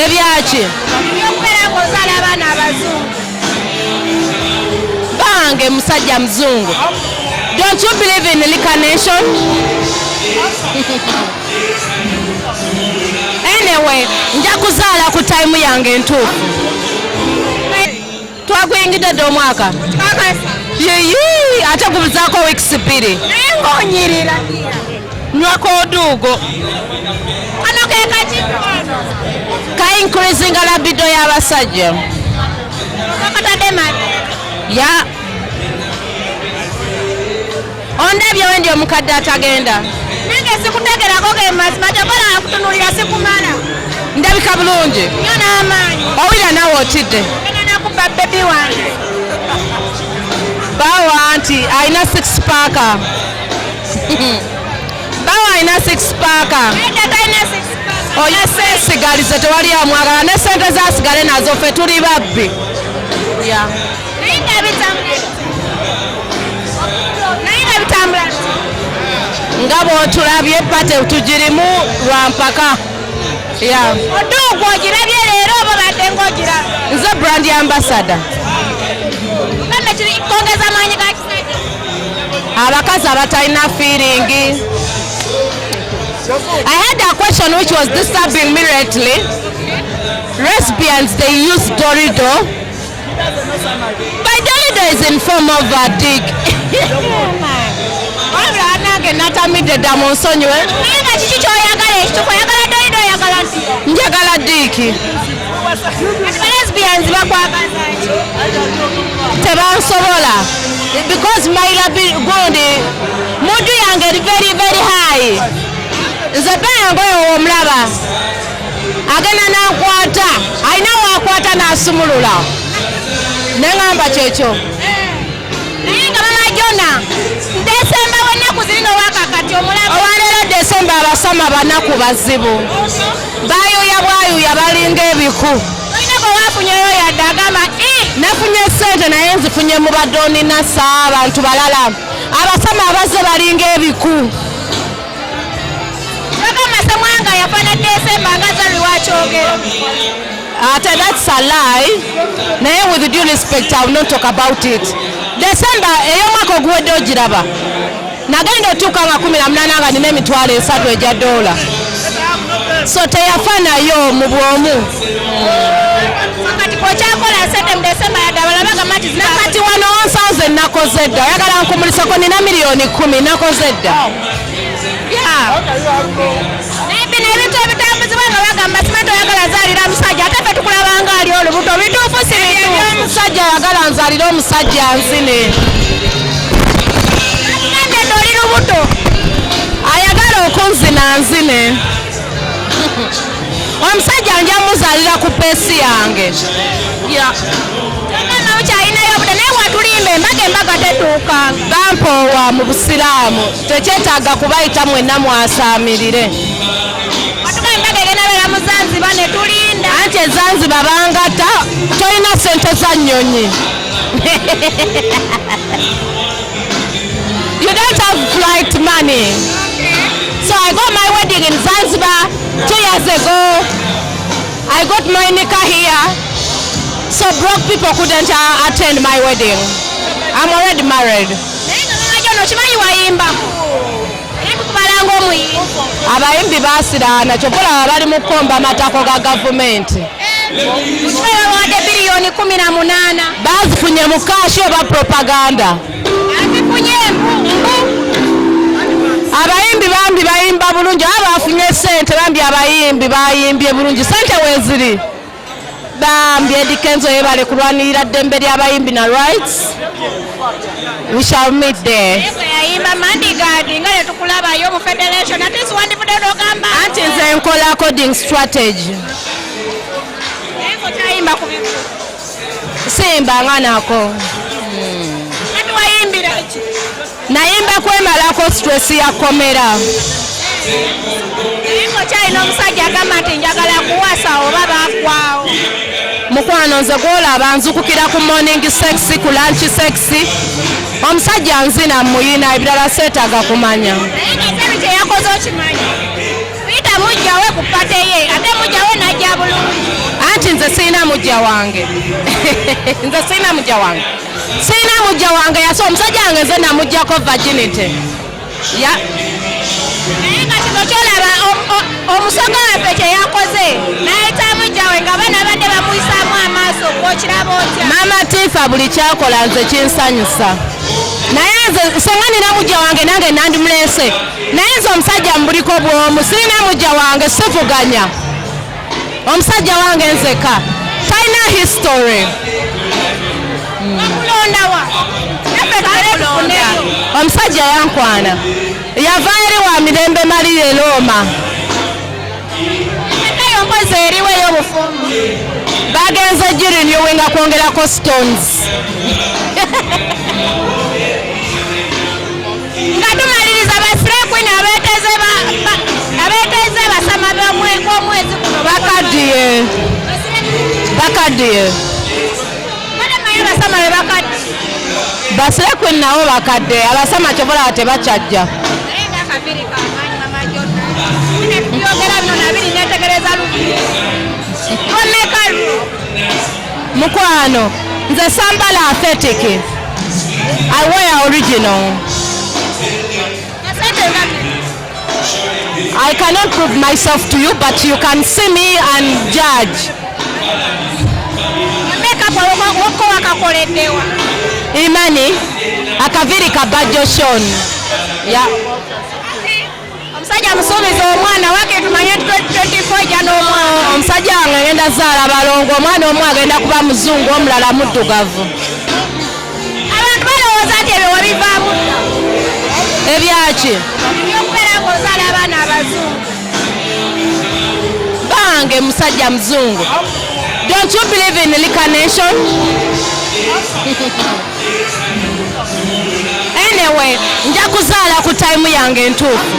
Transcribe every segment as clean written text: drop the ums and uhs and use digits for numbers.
Ebyaki? Okubeera ng'ozaala abaana abazungu. Bange musajja mzungu. Don't you believe in reincarnation? Anyway, nja kuzaala ku time yange entuufu. Twaguyingidde dde omwaka? Yiyi, ate gubuzaako weeks 2. Naye ng'onyirira. Nywako oduugo. Kano ke kakiiko ano? Ka increasing libido y'abasajja. Katadde mali. Ya. Ondabye wendi omukadde atagenda. Nange sikutegerako ge mazima gyokola akutunuulira sikumala. Ndabika bulungi. Nnyo n'amaanyi. Owulira naawe otidde. Genda nakuba bebi wange. Bawa anti alina 6 paaka. Bawa alina 6 paaka. Edda talina 6 paaka. Oyo seesigalize tewali amwagala ne sente zaasigale nazo ffe tuli babbi. Ya. Naye nga bitambula. Nga bw'otulabye pate tugirimu lwa mpaka. Ya. Oduugu ogirabye leero oba badde ng'ogiraba? Nze brand ambassador. Kambe kiri kwongeza maanyi ga kisajja. Abakazi abatalina feeling. I had a question which was disturbing me lately. Lesbians, they use Dorido. By Dorido is in form of a dick. Wabula nange natamidde dda mu nsonyiwe. Naye nga kiki ky'oyagala ekituko oyagala Dorido oyagala nti? Njagala diiki. Kati ba lesbians bakwagaza ki? Tebansobola. Because my gundi mudu yange eri very very high. Nze pengo omulaba. Agenda n'ankwata. Alina waakwata n'asumulula. Neŋŋamba kyekyo. Naye nga mama Jona, Desemba w'ennaku zirina owakakati omulaba. Olwaleero Desemba abasama banaku bazibu. Baayuuya bwayuuya balinga ebiku. Olina gwe waafunyeyo yadde agamba nafunye ssente naye nzifunye mu baddoni nassa abantu balala. Abasama abaze balinga ebiku. bagamba Ssemwanga yafa ne Desemba nga zali wakyogera. Ate that's a lie. Naye with due respect I will not talk about it. Desemba ey'omwaka oguwedde ogiraba. Nagenda otuuka nga 18 nga nina emitwalo 3 egya dola. So teyafa nayo mu bwomu. Kati kwokyakola sente mu Desemba yadde abalala bagamba nti Nakati wano 1000 nakoze dda. Oyagala nkumuliseko nina miliyoni 10 nakoze dda. naye bino ebintu ebitambuzibwa nga bagamba simanyi toyagala zaalira musajja ate ffe tukulabanga ali olubuto bituufu si bituufu. Omusajja ayagala nzalire omusajja nzine. Agende nno oli lubuto. Ayagala okunzina nzine. Omusajja nja muzaalira ku peesi yange. Kyonna mukyalinayo obudde naye watulimba embaga tetuuka. Bampoowa mu busiraamu tekyetaaga kubayita mwenna mwasaamirire. Watuga embaga egenda beera mu Zanzibar ne tulinda. Anti eZanzibar bangata tolina ssente za nnyonyi. You don't have flight money. So I got my wedding in Zanzibar 2 years ago. I got my nikah here. So broke people couldn't attend my wedding. I'm already married. Naye nga mama Jona okimanyi wayimbako. Naye tukubalanga omuyimbi. Abayimbi baasiraana kyokkola bali mu kkomba amatako ga gavumenti. Okimanyi babawadde biliyoni 18. Baazifunye mu kaashi oba propaganda. Azifunye mbu. Abayimbi bambi bayimba bulungi aba bafunye ssente bambi abayimbi bayimbye bulungi ssente weeziri. Bambi Eddie Kenzo yebale kulwanirira ddembe ly'abayimbi na rights. We shall meet there. Yayimba mandigadi nga tetukulabayo mu federation ate siwandivudde n'ogamba. Anti nze nkola according strategy. Naye kyayimba ku bivu. Simbanga nako. Ati wayimbira ki? Nayimba kwemalako stress ya komera. Naye kyalina omusajja agamba nti njagala kuwasa oba baakwawo. Mukwano nze gwolaba nzukukira ku morning sexy ku lunch sexy. Omusajja nzina muyina ebirala seetaaga kumanya. Naye nga ebi kye yakoze okimanyi. Pita mujjawe ku pate ye ate mujjawe najja bulungi. sina mujja wange nze sina mujja wange sina mujja wange yaso omusajja wange nze namujjako virginity ya naye nga kino kyolaba omusoga waffe kye yakoze nayita mujja we nga bana badde bamuyisaamu amaaso gwokiraba otya maama Tifa buli kyakola nze kinsanyusa naye nze senga nina mujja wange nange nandimulese naye nze omusajja mubuliko bwomu sirina mujja wange sivuganya omusajja wange nzeka talina history wakulondawa omusajja yankwana yava eri wa mirembe malire Roma eyo mpozi eriwo ey'obufumbo bagenze girenewing nga kwongerako stones nga tumaliriza basirakwini abeeteze basama b'omwezi guno bakaddiye bademayo basama be bakadde basirakwini nabo bakadde abasama kyobola tebakyajja naye ng'akabiri kamaanyi mama jonna byogera bino nabiri netegereza lwomekalu mukwano nze sambala authentic I wear original I cannot prove myself to you but you can see me and judge wako wakakoleddewa imani akaviri kabajjo shon ya omusajja musuubiza omwana wake tumanye 2024 jano omusajja wange ngenda zaala balongo omwana omu agenda kuba muzungu omulala muddugavu abantu balowooza nti ebyo wabivaamu ebyaki ebyokubeera ng'ozaala abaana abazungu bange musajja muzungu don't you believe in reincarnation anyway nja kuzaala ku time yange entuufu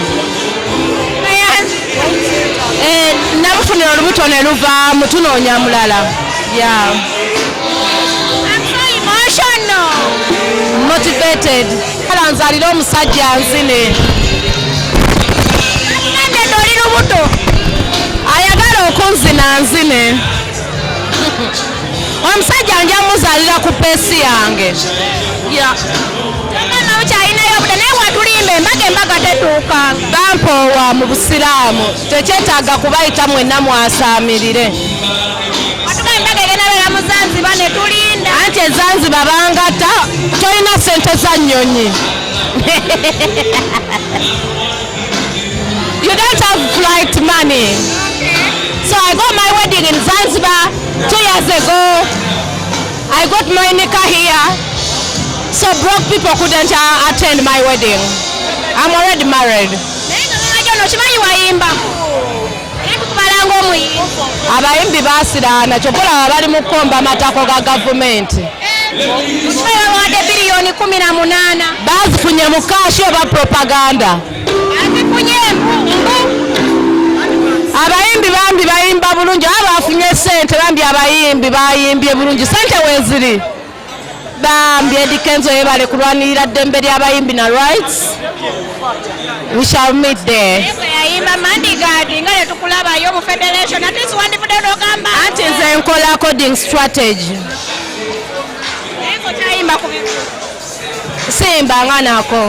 nabufunira olubuto ne luvaamu tunoonya mulala motivated kala nzalire omusajja nzine oli lubuto ayagala okunzina nzine omusajja nja muzaalira ku peesi yange kyalinayo buda naye watulimba embaga tetuukanga bampoowa mu busiraamu tekyetaaga kubayita mwenna mwasaamirire watuga embaga egenda beera mu Zanziba ne tulinda anti ezanziba bangata tolina sente za nnyonyi you don't have flight money so I got my wedding in Zanzibar 2 years ago I got my nikah here so broke people couldn't attend my wedding I'm already married naye nga mama jono kimanyi wayimbako naye tukubalanga omuyimbi abayimbi basiraana kyobola bali mu kkomba amatako ga gavumenti okibaye bawadde biliyoni 18 bazifunye mu kaashi oba propaganda azifunye abayimbi bambi bayimba bulungi aba bafunye sente bambi abayimbi bayimbye bulungi sente weziri bambi edikenzo yebale kulwanirira ddembe ly'abayimbi na rights we shall meet there yayimba mandigadi nga letukulabayo mu federation ate siwandifudde n'ogamba anti nze nkola according strategy naye ngo kyayimba ku bikulu simbanga nako